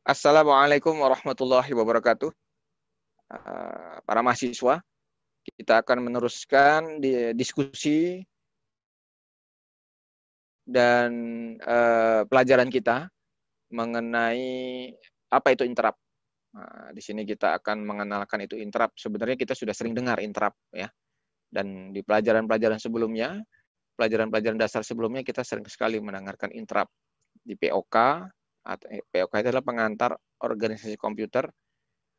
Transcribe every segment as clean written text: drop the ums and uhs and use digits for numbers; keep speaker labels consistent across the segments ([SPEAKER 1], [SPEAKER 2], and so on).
[SPEAKER 1] Assalamualaikum warahmatullahi wabarakatuh. Para mahasiswa, kita akan meneruskan diskusi dan pelajaran kita mengenai apa itu interrupt. Di sini kita akan mengenalkan itu interrupt. Sebenarnya kita sudah sering dengar interrupt ya. Dan di pelajaran-pelajaran sebelumnya, pelajaran-pelajaran dasar sebelumnya kita sering sekali mendengarkan interrupt di POK. POK itu adalah pengantar organisasi komputer,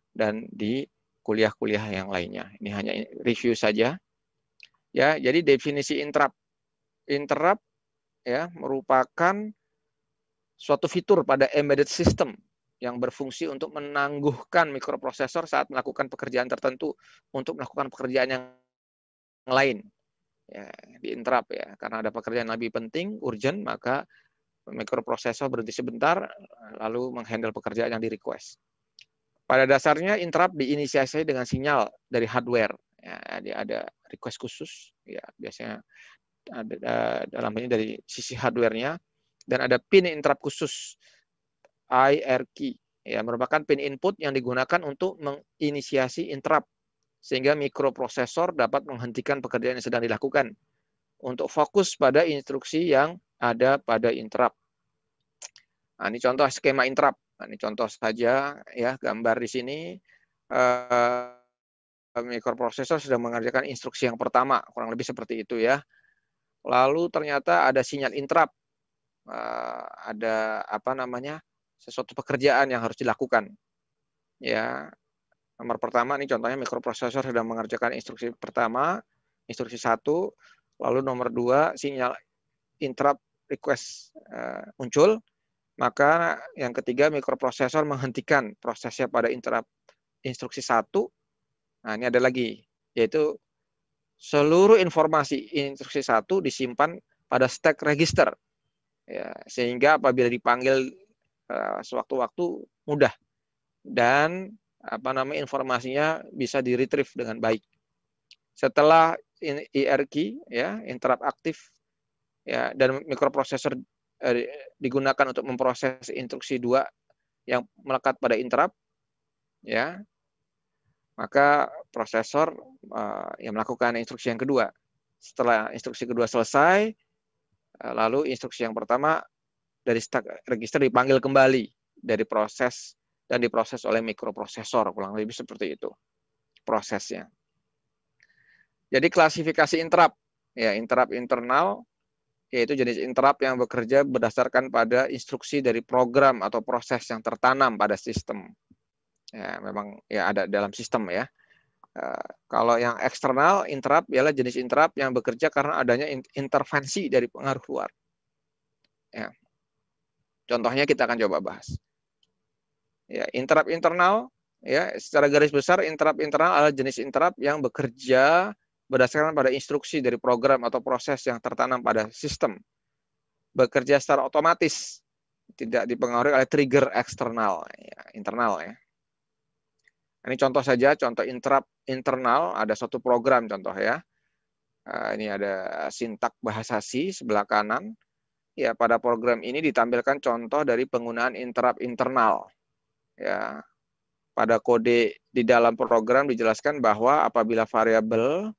[SPEAKER 1] dan di kuliah-kuliah yang lainnya. Ini hanya review saja. Ya, jadi definisi interrupt. Interrupt ya merupakan suatu fitur pada embedded system yang berfungsi untuk menangguhkan mikroprosesor saat melakukan pekerjaan tertentu untuk melakukan pekerjaan yang lain. Ya, di interrupt ya, karena ada pekerjaan yang lebih penting, urgent, maka mikroprosesor berhenti sebentar lalu menghandle pekerjaan yang di request. Pada dasarnya interrupt diinisiasi dengan sinyal dari hardware. Ya, ada request khusus, ya biasanya ada dalam ini dari sisi hardware-nya, dan ada pin interrupt khusus IR key, ya merupakan pin input yang digunakan untuk menginisiasi interrupt sehingga mikroprosesor dapat menghentikan pekerjaan yang sedang dilakukan untuk fokus pada instruksi yang ada pada interrupt. Nah, ini contoh skema interrupt. Nah, ini contoh saja ya, gambar di sini. Mikroprosesor sedang mengerjakan instruksi yang pertama, kurang lebih seperti itu ya. Lalu ternyata ada sinyal interrupt, ada apa namanya, sesuatu pekerjaan yang harus dilakukan. Ya, nomor pertama ini contohnya mikroprosesor sedang mengerjakan instruksi pertama, instruksi 1, lalu nomor 2 sinyal interrupt request muncul, maka yang ketiga mikroprosesor menghentikan prosesnya pada interrupt instruksi 1. Nah, ini ada lagi, yaitu seluruh informasi instruksi 1 disimpan pada stack register. Ya, sehingga apabila dipanggil sewaktu-waktu mudah, dan apa namanya, informasinya bisa di-retrieve dengan baik. Setelah IR key ya, interrupt aktif ya, dan mikroprosesor digunakan untuk memproses instruksi 2 yang melekat pada interrupt ya, maka prosesor yang melakukan instruksi yang kedua. Setelah instruksi kedua selesai, lalu instruksi yang pertama dari stack register dipanggil kembali dari proses dan diproses oleh mikroprosesor, kurang lebih seperti itu prosesnya. Jadi klasifikasi interrupt, ya interrupt internal, yaitu jenis interrupt yang bekerja berdasarkan pada instruksi dari program atau proses yang tertanam pada sistem. Ya, memang ya ada dalam sistem ya. Kalau yang eksternal interrupt ialah jenis interrupt yang bekerja karena adanya intervensi dari pengaruh luar. Ya. Contohnya kita akan coba bahas. Ya, interrupt internal, ya secara garis besar interrupt internal adalah jenis interrupt yang bekerja berdasarkan pada instruksi dari program atau proses yang tertanam pada sistem. Bekerja secara otomatis, tidak dipengaruhi oleh trigger eksternal, ya, internal ya. Ini contoh saja, contoh interrupt internal, ada suatu program contoh ya. Ini ada sintak bahasa C sebelah kanan. Ya, pada program ini ditampilkan contoh dari penggunaan interrupt internal. Ya, pada kode di dalam program dijelaskan bahwa apabila variabel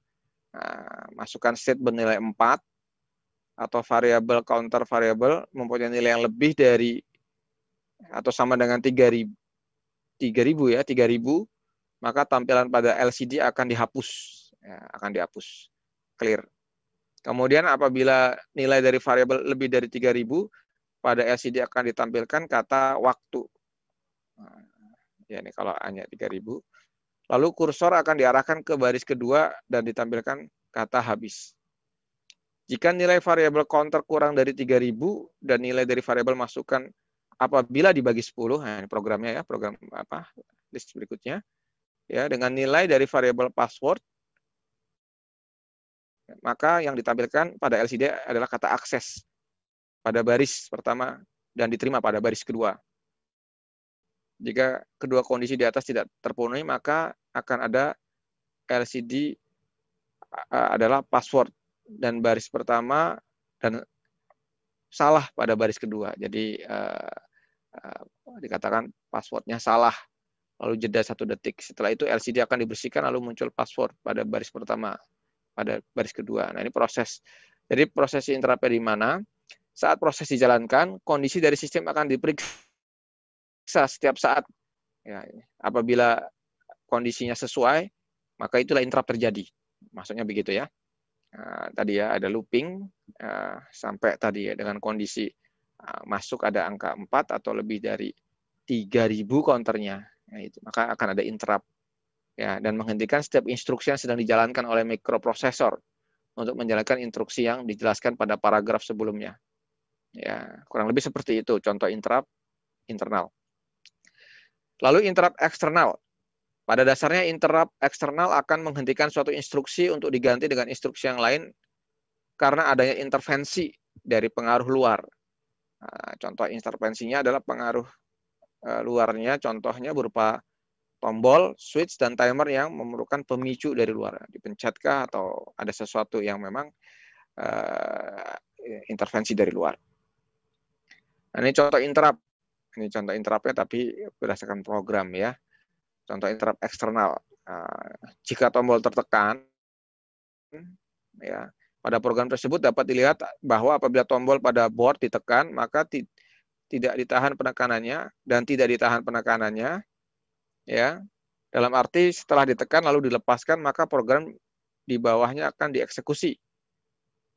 [SPEAKER 1] masukkan state bernilai 4 atau variabel counter variabel mempunyai nilai yang lebih dari atau sama dengan 3000 ya, 3000, maka tampilan pada LCD akan dihapus, ya, akan dihapus, clear. Kemudian apabila nilai dari variabel lebih dari 3000, pada LCD akan ditampilkan kata waktu. Ya, ini kalau hanya 3000. Lalu kursor akan diarahkan ke baris kedua dan ditampilkan kata habis. Jika nilai variabel counter kurang dari 3000 dan nilai dari variabel masukan apabila dibagi 10, nah ini programnya ya, program apa list berikutnya, ya dengan nilai dari variabel password, maka yang ditampilkan pada LCD adalah kata akses pada baris pertama dan diterima pada baris kedua. Jika kedua kondisi di atas tidak terpenuhi, maka akan ada LCD adalah password dan baris pertama dan salah pada baris kedua. Jadi dikatakan passwordnya salah, lalu jeda 1 detik. Setelah itu LCD akan dibersihkan, lalu muncul password pada baris pertama, pada baris kedua. Nah, ini proses. Jadi proses interrupt di mana? Saat proses dijalankan, kondisi dari sistem akan diperiksa setiap saat. Ya, apabila kondisinya sesuai, maka itulah interrupt terjadi. Maksudnya begitu ya. Tadi ya ada looping sampai tadi ya dengan kondisi masuk ada angka 4 atau lebih dari 3.000 counternya. Nah, itu, maka akan ada interrupt. Ya, dan menghentikan setiap instruksi yang sedang dijalankan oleh mikroprosesor untuk menjalankan instruksi yang dijelaskan pada paragraf sebelumnya. Ya, kurang lebih seperti itu contoh interrupt internal. Lalu interrupt eksternal. Pada dasarnya interrupt eksternal akan menghentikan suatu instruksi untuk diganti dengan instruksi yang lain karena adanya intervensi dari pengaruh luar. Contoh intervensinya adalah pengaruh luarnya, contohnya berupa tombol, switch, dan timer yang memerlukan pemicu dari luar. Dipencatkah atau ada sesuatu yang memang intervensi dari luar. Nah, ini contoh interrupt. Ini contoh interrupt-nya tapi berdasarkan program ya. Contoh interrupt eksternal. Jika tombol tertekan, ya, pada program tersebut dapat dilihat bahwa apabila tombol pada board ditekan, maka tidak ditahan penekanannya dan tidak ditahan penekanannya, ya. Dalam arti setelah ditekan lalu dilepaskan, maka program di bawahnya akan dieksekusi.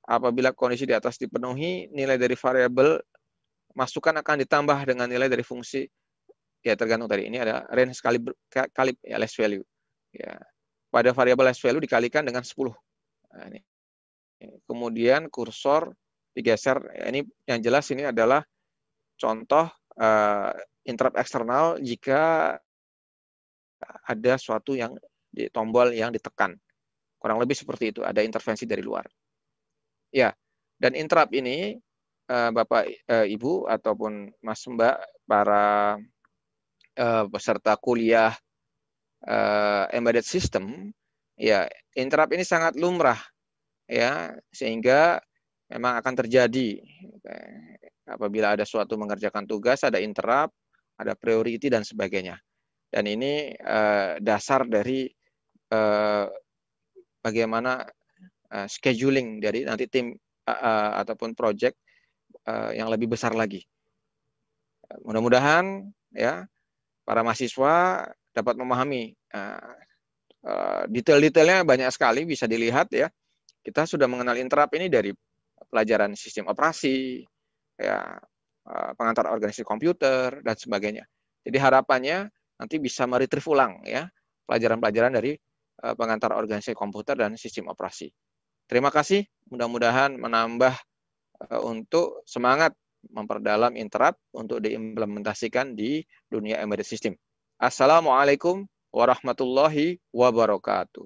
[SPEAKER 1] Apabila kondisi di atas dipenuhi, nilai dari variabel masukan akan ditambah dengan nilai dari fungsi, ya tergantung tadi ini ada range kali ya, less value. Ya, pada variabel less value dikalikan dengan 10. Nah, ini. Kemudian kursor digeser. Ya, ini yang jelas ini adalah contoh interrupt eksternal jika ada suatu yang di tombol yang ditekan. Kurang lebih seperti itu, ada intervensi dari luar. Ya, dan interrupt ini Bapak, Ibu, ataupun Mas Mbak, para peserta kuliah embedded system, ya interrupt ini sangat lumrah, ya sehingga memang akan terjadi apabila ada suatu mengerjakan tugas, ada interrupt, ada priority dan sebagainya. Dan ini dasar dari bagaimana scheduling dari nanti tim ataupun project yang lebih besar lagi. Mudah-mudahan ya para mahasiswa dapat memahami detail-detailnya banyak sekali bisa dilihat ya. Kita sudah mengenal interrupt ini dari pelajaran sistem operasi, ya pengantar organisasi komputer dan sebagainya. Jadi harapannya nanti bisa meretrieve ulang ya pelajaran-pelajaran dari pengantar organisasi komputer dan sistem operasi. Terima kasih, mudah-mudahan menambah untuk semangat memperdalam interrupt untuk diimplementasikan di dunia embedded system. Assalamualaikum warahmatullahi wabarakatuh.